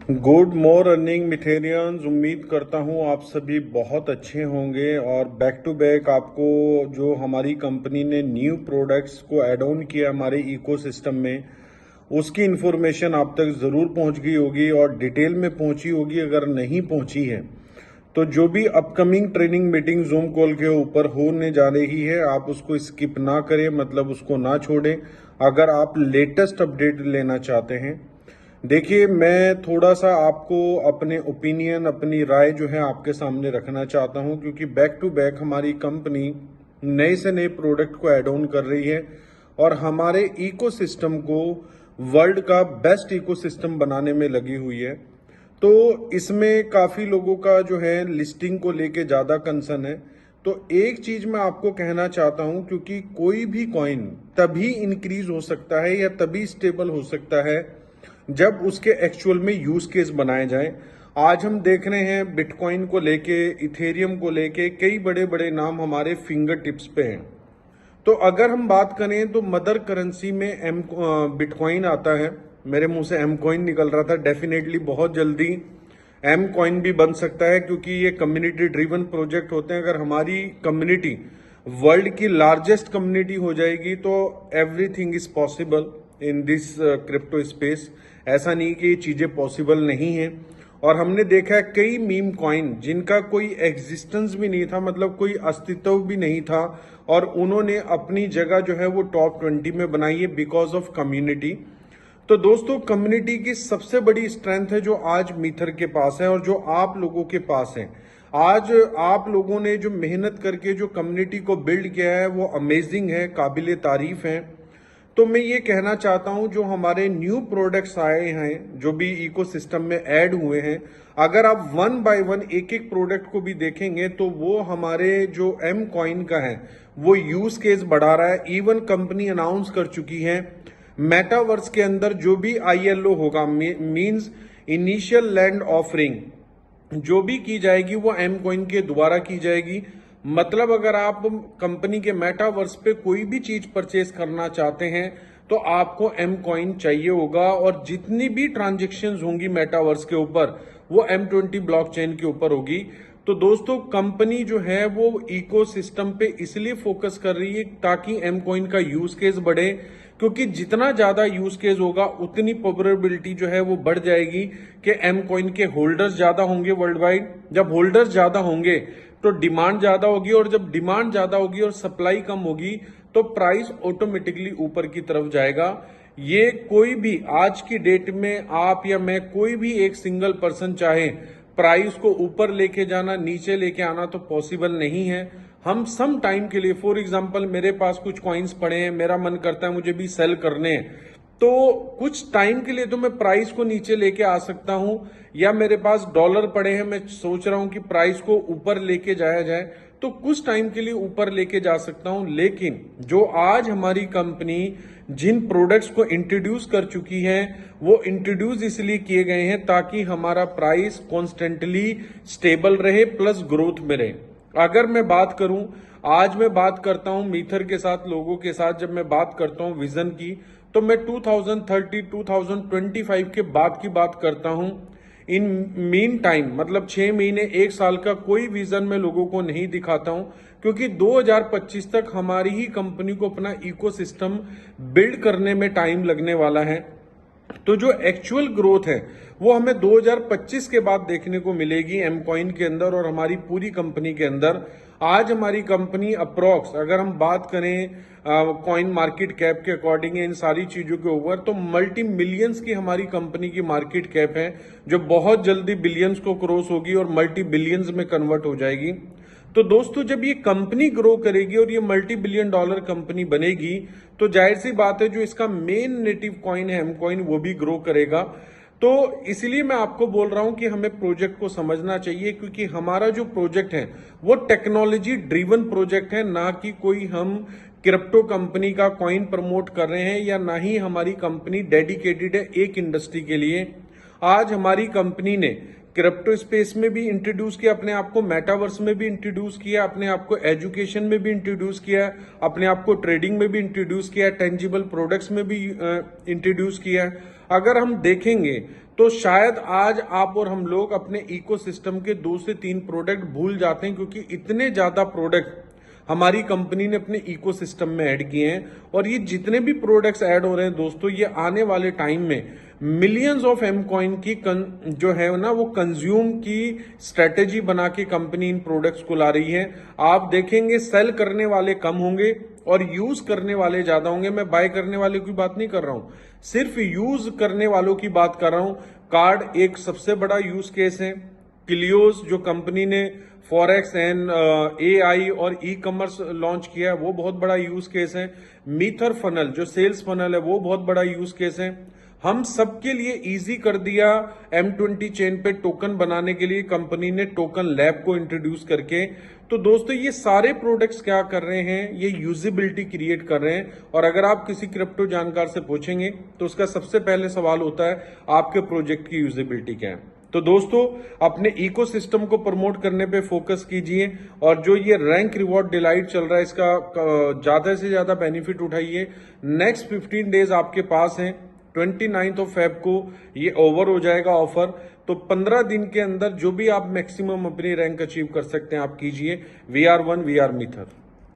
Good morning मिथेरियंस। उम्मीद करता हूँ आप सभी बहुत अच्छे होंगे और बैक टू बैक आपको जो हमारी कंपनी ने न्यू प्रोडक्ट्स को ऐड ऑन किया हमारे इकोसिस्टम में, उसकी इन्फॉर्मेशन आप तक ज़रूर पहुँच गई होगी और डिटेल में पहुँची होगी। अगर नहीं पहुँची है तो जो भी upcoming training meeting zoom call के ऊपर होने जा रही है, आप उसको स्किप ना करें, मतलब उसको ना छोड़ें अगर आप लेटेस्ट अपडेट लेना चाहते हैं। देखिए, मैं थोड़ा सा आपको अपने ओपिनियन, अपनी राय जो है आपके सामने रखना चाहता हूं, क्योंकि बैक टू बैक हमारी कंपनी नए से नए प्रोडक्ट को ऐड ऑन कर रही है और हमारे इकोसिस्टम को वर्ल्ड का बेस्ट इकोसिस्टम बनाने में लगी हुई है। तो इसमें काफ़ी लोगों का जो है लिस्टिंग को लेके ज़्यादा कंसर्न है। तो एक चीज़ मैं आपको कहना चाहता हूं, क्योंकि कोई भी कॉइन तभी इंक्रीज हो सकता है या तभी स्टेबल हो सकता है जब उसके एक्चुअल में यूज केस बनाए जाएं। आज हम देख रहे हैं बिटकॉइन को लेके, इथेरियम को लेके कई बड़े बड़े नाम हमारे फिंगर टिप्स पे हैं। तो अगर हम बात करें तो मदर करेंसी में बिटकॉइन आता है। मेरे मुंह से एम कॉइन निकल रहा था। डेफिनेटली बहुत जल्दी एम कॉइन भी बन सकता है, क्योंकि ये कम्युनिटी ड्रिवन प्रोजेक्ट होते हैं। अगर हमारी कम्युनिटी वर्ल्ड की लार्जेस्ट कम्युनिटी हो जाएगी तो everything is possible in this crypto space. ऐसा नहीं कि ये चीजें पॉसिबल नहीं है। और हमने देखा है कई मीम कॉइन जिनका कोई एग्जिस्टेंस भी नहीं था, मतलब कोई अस्तित्व भी नहीं था, और उन्होंने अपनी जगह जो है वो टॉप 20 में बनाई है बिकॉज ऑफ कम्युनिटी। तो दोस्तों, कम्युनिटी की सबसे बड़ी स्ट्रेंथ है जो आज मीथर के पास है और जो आप लोगों के पास है। आज आप लोगों ने जो मेहनत करके जो कम्युनिटी को बिल्ड किया है वो अमेजिंग है, काबिले तारीफ है। तो मैं ये कहना चाहता हूं, जो हमारे न्यू प्रोडक्ट्स आए हैं, जो भी इकोसिस्टम में ऐड हुए हैं, अगर आप वन बाय वन एक एक प्रोडक्ट को भी देखेंगे तो वो हमारे जो एम कॉइन का है वो यूज केस बढ़ा रहा है। इवन कंपनी अनाउंस कर चुकी है मेटावर्स के अंदर जो भी आईएलओ होगा, मींस इनिशियल लैंड ऑफरिंग जो भी की जाएगी वो एम कॉइन के द्वारा की जाएगी। मतलब अगर आप कंपनी के मेटावर्स पे कोई भी चीज परचेस करना चाहते हैं तो आपको एम कॉइन चाहिए होगा, और जितनी भी ट्रांजेक्शन्स होंगी मेटावर्स के ऊपर वो M20 ब्लॉकचेन के ऊपर होगी। तो दोस्तों, कंपनी जो है वो इकोसिस्टम पे इसलिए फोकस कर रही है ताकि एम कॉइन का यूज केस बढ़े, क्योंकि जितना ज्यादा यूज केस होगा उतनी प्रोबेबिलिटी जो है वो बढ़ जाएगी कि एम कॉइन के होल्डर्स ज्यादा होंगे वर्ल्ड वाइड। जब होल्डर्स ज्यादा होंगे तो डिमांड ज्यादा होगी, और जब डिमांड ज्यादा होगी और सप्लाई कम होगी तो प्राइस ऑटोमेटिकली ऊपर की तरफ जाएगा। ये कोई भी आज की डेट में आप या मैं, कोई भी एक सिंगल पर्सन चाहे प्राइस को ऊपर लेके जाना, नीचे लेके आना तो पॉसिबल नहीं है। हम सम टाइम के लिए, फॉर एग्जांपल मेरे पास कुछ कॉइन्स पड़े हैं, मेरा मन करता है मुझे भी सेल करने हैं, तो कुछ टाइम के लिए तो मैं प्राइस को नीचे लेके आ सकता हूं, या मेरे पास डॉलर पड़े हैं, मैं सोच रहा हूं कि प्राइस को ऊपर लेके जाया जाए तो कुछ टाइम के लिए ऊपर लेके जा सकता हूं। लेकिन जो आज हमारी कंपनी जिन प्रोडक्ट्स को इंट्रोड्यूस कर चुकी है वो इंट्रोड्यूस इसलिए किए गए हैं ताकि हमारा प्राइस कॉन्स्टेंटली स्टेबल रहे प्लस ग्रोथ में रहे। अगर मैं बात करूं, आज मैं बात करता हूं मीथर के साथ, लोगों के साथ जब मैं बात करता हूं विजन की, तो मैं 2030 2025 के बाद की बात करता हूं। इन मीन टाइम, मतलब 6 महीने 1 साल का कोई विजन मैं लोगों को नहीं दिखाता हूं, क्योंकि 2025 तक हमारी ही कंपनी को अपना इकोसिस्टम बिल्ड करने में टाइम लगने वाला है। तो जो एक्चुअल ग्रोथ है वो हमें 2025 के बाद देखने को मिलेगी एम कॉइन के अंदर और हमारी पूरी कंपनी के अंदर। आज हमारी कंपनी अप्रोक्स, अगर हम बात करें कॉइन मार्केट कैप के अकॉर्डिंग, इन सारी चीजों के ऊपर, तो मल्टी मिलियंस की हमारी कंपनी की मार्केट कैप है, जो बहुत जल्दी बिलियंस को क्रॉस होगी और मल्टी बिलियंस में कन्वर्ट हो जाएगी। तो दोस्तों, जब ये कंपनी ग्रो करेगी और ये मल्टी बिलियन डॉलर कंपनी बनेगी तो जाहिर सी बात है जो इसका मेन नेटिव कॉइन है एम कॉइन वो भी ग्रो करेगा। तो इसलिए मैं आपको बोल रहा हूं कि हमें प्रोजेक्ट को समझना चाहिए, क्योंकि हमारा जो प्रोजेक्ट है वो टेक्नोलॉजी ड्रिवन प्रोजेक्ट है, ना कि कोई हम क्रिप्टो कंपनी का कॉइन प्रमोट कर रहे हैं, या ना ही हमारी कंपनी डेडिकेटेड है एक इंडस्ट्री के लिए। आज हमारी कंपनी ने क्रिप्टो स्पेस में भी इंट्रोड्यूस किया अपने आप को, मेटावर्स में भी इंट्रोड्यूस किया अपने आप को, एजुकेशन में भी इंट्रोड्यूस किया अपने आप को, ट्रेडिंग में भी इंट्रोड्यूस किया, टेंजिबल प्रोडक्ट्स में भी इंट्रोड्यूस किया। अगर हम देखेंगे तो शायद आज आप और हम लोग अपने इकोसिस्टम के 2 से 3 प्रोडक्ट भूल जाते हैं, क्योंकि इतने ज्यादा प्रोडक्ट हमारी कंपनी ने अपने इकोसिस्टम में ऐड किए हैं। और ये जितने भी प्रोडक्ट्स ऐड हो रहे हैं दोस्तों, ये आने वाले टाइम में मिलियंस ऑफ एम कॉइन की जो है ना वो कंज्यूम की स्ट्रेटेजी बना के कंपनी इन प्रोडक्ट्स को ला रही है। आप देखेंगे सेल करने वाले कम होंगे और यूज करने वाले ज्यादा होंगे। मैं बाय करने वाले की बात नहीं कर रहा हूं, सिर्फ यूज करने वालों की बात कर रहा हूं। कार्ड एक सबसे बड़ा यूज केस है। क्लियोस जो कंपनी ने फॉरेक्स एंड एआई और ई कॉमर्स लॉन्च किया है, वो बहुत बड़ा यूज केस है। मीथर फनल जो सेल्स फनल है, वो बहुत बड़ा यूज केस है। हम सबके लिए इजी कर दिया M20 चेन पे टोकन बनाने के लिए कंपनी ने टोकन लैब को इंट्रोड्यूस करके। तो दोस्तों ये सारे प्रोडक्ट्स क्या कर रहे हैं, ये यूजिबिलिटी क्रिएट कर रहे हैं। और अगर आप किसी क्रिप्टो जानकार से पूछेंगे तो उसका सबसे पहले सवाल होता है आपके प्रोजेक्ट की यूजिबिलिटी क्या है। तो दोस्तों अपने इकोसिस्टम को प्रमोट करने पे फोकस कीजिए, और जो ये रैंक रिवॉर्ड डिलाइट चल रहा है इसका ज्यादा से ज्यादा बेनिफिट उठाइए। नेक्स्ट 15 डेज आपके पास हैं। 29 ऑफ फेब को ये ओवर हो जाएगा ऑफर। तो 15 दिन के अंदर जो भी आप मैक्सिमम अपनी रैंक अचीव कर सकते हैं आप कीजिए। VR1 VR मीथर।